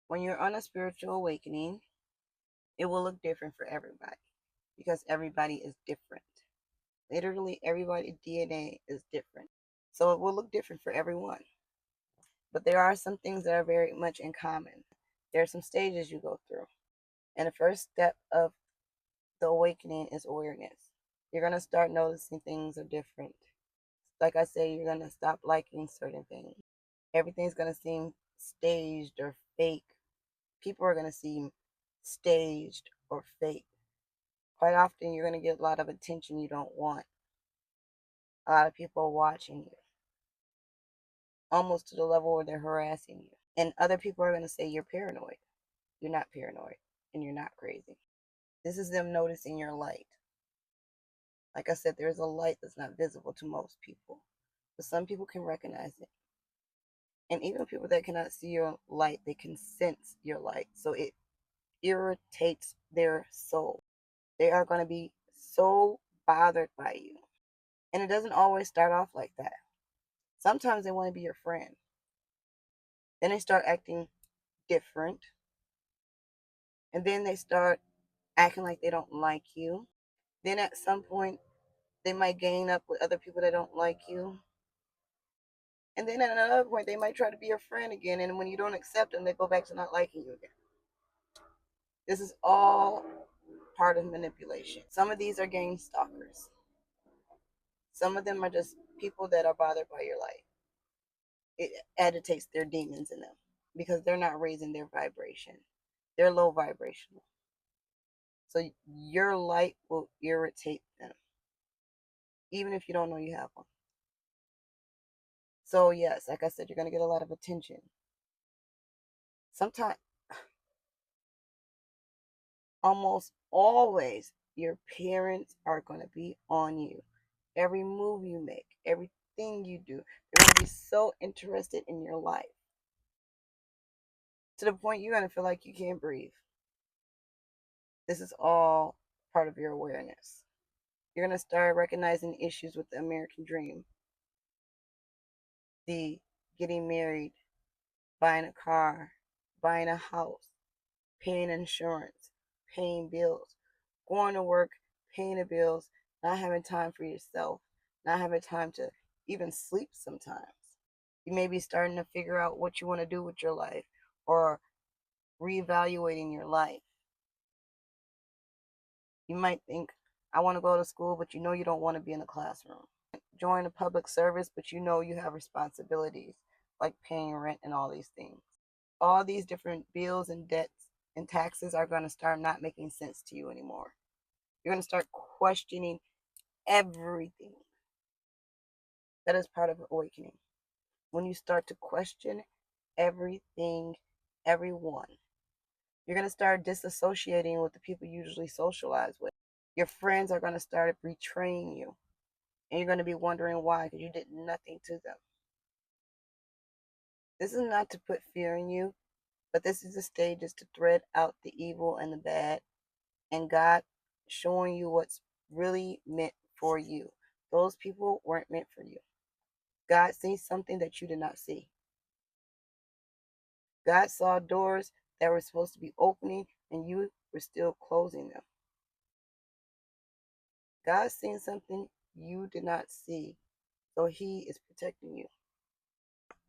When you're on a spiritual awakening, it will look different for everybody because everybody is different. Literally, everybody's DNA is different. So it will look different for everyone. But there are some things that are very much in common. There are some stages you go through. And the first step of the awakening is awareness. You're going to start noticing things are different. Like I say, you're going to stop liking certain things. Everything's going to seem staged or fake. People are going to seem staged or fake. Quite often, you're going to get a lot of attention you don't want. A lot of people watching you, almost to the level where they're harassing you. And other people are going to say you're paranoid. You're not paranoid and you're not crazy. This is them noticing your light. Like I said, there's a light that's not visible to most people, but some people can recognize it. And even people that cannot see your light, they can sense your light. So it irritates their soul. They are going to be so bothered by you. And it doesn't always start off like that. Sometimes they want to be your friend. Then they start acting different. And then they start acting like they don't like you. Then at some point, they might gang up with other people that don't like you. And then at another point, they might try to be your friend again. And when you don't accept them, they go back to not liking you again. This is all part of manipulation. Some of these are gang stalkers. Some of them are just people that are bothered by your life. It agitates their demons in them because they're not raising their vibration. They're low vibrational. So your light will irritate them, even if you don't know you have one. So, yes, like I said, you're going to get a lot of attention. Sometimes, almost always, your parents are going to be on you. Every move you make, everything you do, they're going to be so interested in your life to the point you're going to feel like you can't breathe. This is all part of your awareness. You're going to start recognizing issues with the American dream, the getting married, buying a car, buying a house, paying insurance, paying bills, going to work, paying the bills, not having time for yourself, not having time to even sleep sometimes. You may be starting to figure out what you want to do with your life or reevaluating your life. You might think, I want to go to school, but you know you don't want to be in a classroom. Join a public service, but you know you have responsibilities like paying rent and all these things. All these different bills and debts and taxes are going to start not making sense to you anymore. You're going to start questioning everything. That is part of awakening. When you start to question everything, everyone, you're going to start disassociating with the people you usually socialize with. Your friends are going to start betraying you. And you're going to be wondering why, because you did nothing to them. This is not to put fear in you, but this is the stages to thread out the evil and the bad, and God showing you what's really meant for you. Those people weren't meant for you. God sees something that you did not see. God saw doors that were supposed to be opening and you were still closing them. God's seen something you did not see. So He is protecting you,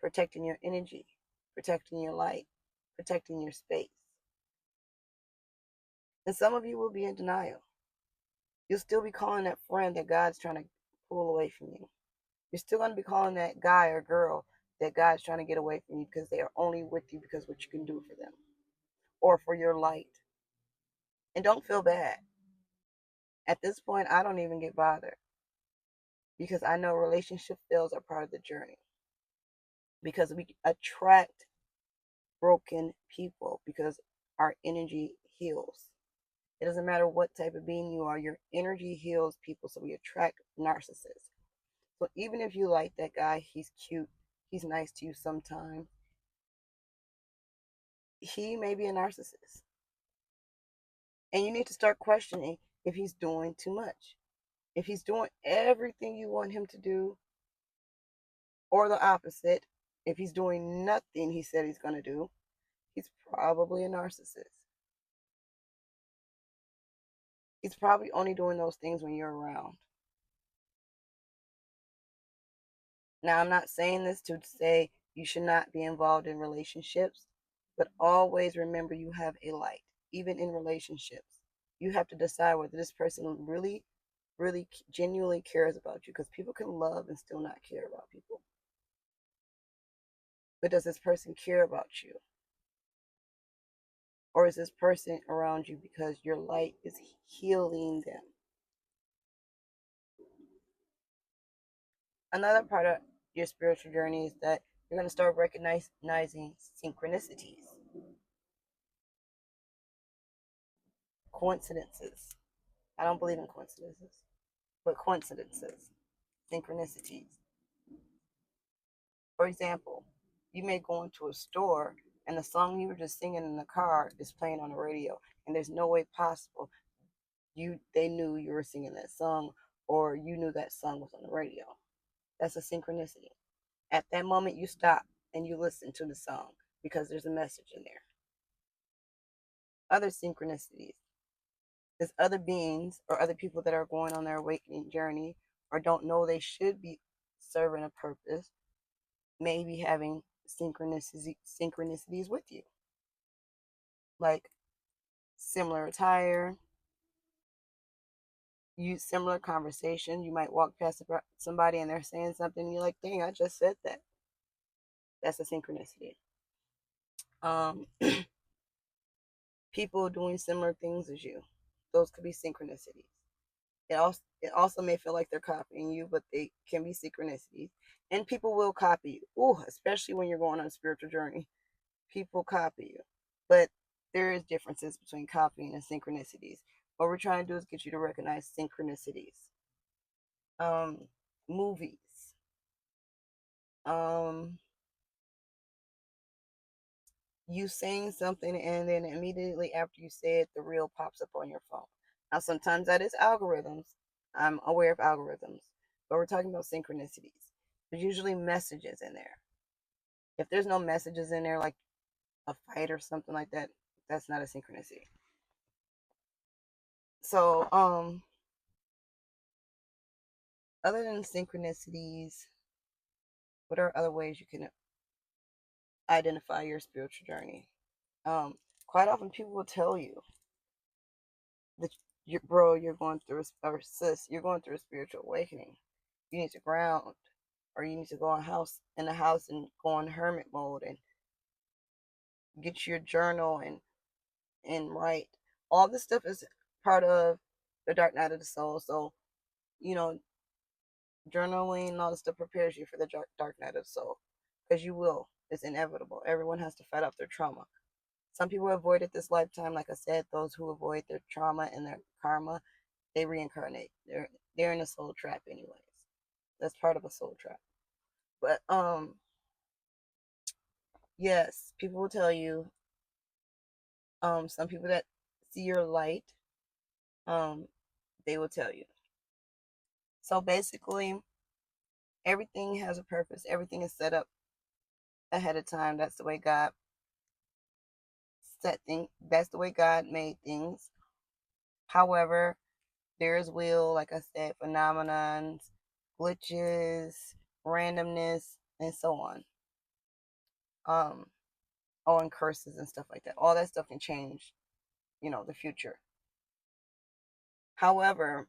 protecting your energy, protecting your light, protecting your space. And some of you will be in denial. You'll still be calling that friend that God's trying to pull away from you. You're still going to be calling that guy or girl that God's trying to get away from you because they are only with you because what you can do for them or for your light. And don't feel bad. At this point, I don't even get bothered because I know relationship fails are part of the journey because we attract broken people because our energy heals. It doesn't matter what type of being you are, your energy heals people, so we attract narcissists. So even if you like that guy, he's cute, he's nice to you sometimes, he may be a narcissist. And you need to start questioning if he's doing too much. If he's doing everything you want him to do, or the opposite, if he's doing nothing he said he's going to do, He's probably a narcissist. He's probably only doing those things when you're around. Now, I'm not saying this to say you should not be involved in relationships, but always remember you have a light, even in relationships. You have to decide whether this person really, really genuinely cares about you, because people can love and still not care about people. But does this person care about you? Or is this person around you because your light is healing them? Another part of your spiritual journey is that you're going to start recognizing synchronicities, coincidences. I don't believe in coincidences, but coincidences, synchronicities. For example, you may go into a store and the song you were just singing in the car is playing on the radio, and there's no way possible they knew you were singing that song, or you knew that song was on the radio. That's a synchronicity. At that moment, you stop and you listen to the song because there's a message in there. Other synchronicities is other beings or other people that are going on their awakening journey or don't know they should be serving a purpose, maybe having synchronicities with you, like similar attire, use similar conversation. You might walk past somebody and they're saying something, and you're like, "Dang, I just said that." That's a synchronicity. Um, People doing similar things as you, those could be synchronicities. It also may feel like they're copying you, but they can be synchronicities. And people will copy you. Ooh, especially when you're going on a spiritual journey. People copy you. But there is differences between copying and synchronicities. What we're trying to do is get you to recognize synchronicities. Um, Movies. Um, you saying something and then immediately after you say it, the reel pops up on your phone. Now, sometimes that is algorithms. I'm aware of algorithms, but we're talking about synchronicities. There's usually messages in there. If there's no messages in there, like a fight or something like that, that's not a synchronicity. So, other than synchronicities, what are other ways you can identify your spiritual journey? Quite often, people will tell you that you're going through or sis, you're going through a spiritual awakening. You need to ground, or you need to go in the house and go on hermit mode and get your journal and write. All this stuff is part of the dark night of the soul. So, you know, journaling and all this stuff prepares you for the dark night of the soul, because you will. It's inevitable. Everyone has to fight off their trauma. Some people avoid it this lifetime. Like I said, those who avoid their trauma and their karma, they reincarnate. They're in a soul trap anyways. That's part of a soul trap. But yes, people will tell you, some people that see your light, um they will tell you. So basically, everything has a purpose. Everything is set up ahead of time. That's the way God that's the way God made things. However, there is will, like I said, phenomenons, glitches, randomness, and so on. Um, oh, and curses and stuff like that. All that stuff can change, the future. However,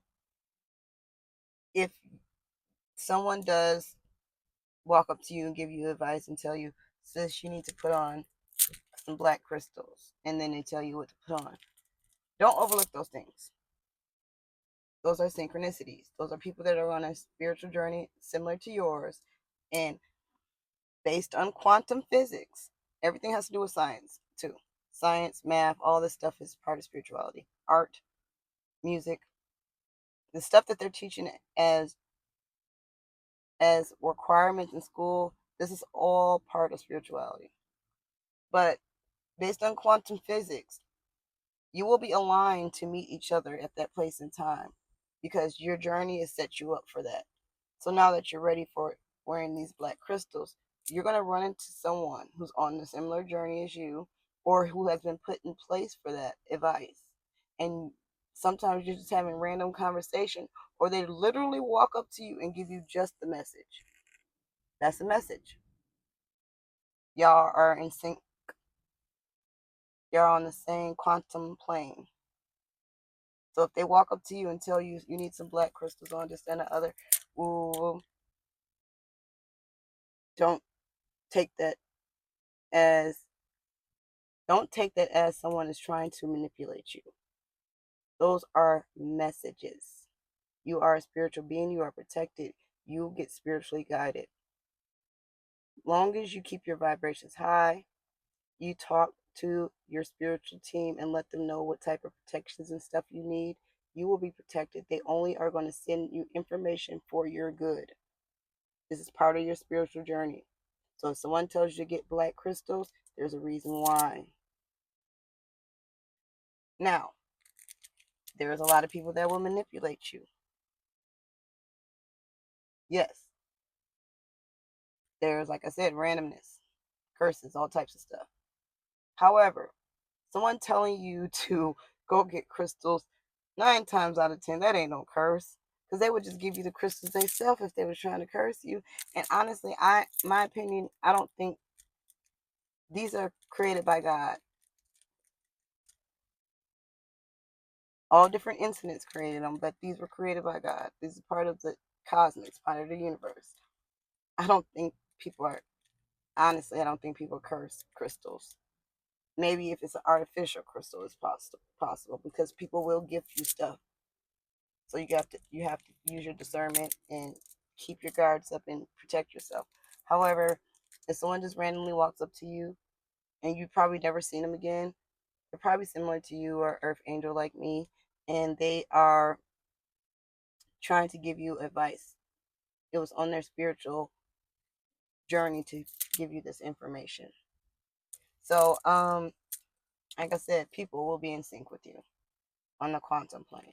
if someone does walk up to you and give you advice and tell you, sis, you need to put on some black crystals, and then they tell you what to put on, don't overlook those things. Those are synchronicities. Those are people that are on a spiritual journey similar to yours. And based on quantum physics, everything has to do with science too. Science, math, all this stuff is part of spirituality. Art, music, the stuff that they're teaching as requirements in school, this is all part of spirituality. But based on quantum physics, you will be aligned to meet each other at that place and time, because your journey has set you up for that. So now that you're ready for wearing these black crystals, you're going to run into someone who's on a similar journey as you, or who has been put in place for that advice. And sometimes you're just having random conversation, or they literally walk up to you and give you just the message. That's the message. Y'all are in sync. You're on the same quantum plane. So if they walk up to you and tell you you need some black crystals on this and the other, ooh, don't take that as don't take that as someone is trying to manipulate you. Those are messages. You are a spiritual being, you are protected, you get spiritually guided. Long as you keep your vibrations high, you talk to your spiritual team and let them know what type of protections and stuff you need, you will be protected. They only are going to send you information for your good. This is part of your spiritual journey. So if someone tells you to get black crystals, there's a reason why. Now, there's a lot of people that will manipulate you. Yes, there's, like I said, randomness, curses, all types of stuff. However, someone telling you to go get crystals, 9 times out of 10, that ain't no curse. Because they would just give you the crystals themselves if they were trying to curse you. And honestly, my opinion, I don't think these are created by God. All different incidents created them, but these were created by God. This is part of the cosmos, part of the universe. I don't think people are, honestly, I don't think people curse crystals. Maybe if it's an artificial crystal, it's possible because people will gift you stuff. So you have to use your discernment and keep your guards up and protect yourself. However, if someone just randomly walks up to you and you've probably never seen them again, they're probably similar to you or Earth Angel like me, and they are trying to give you advice. It was on their spiritual journey to give you this information. So, like I said, people will be in sync with you on the quantum plane.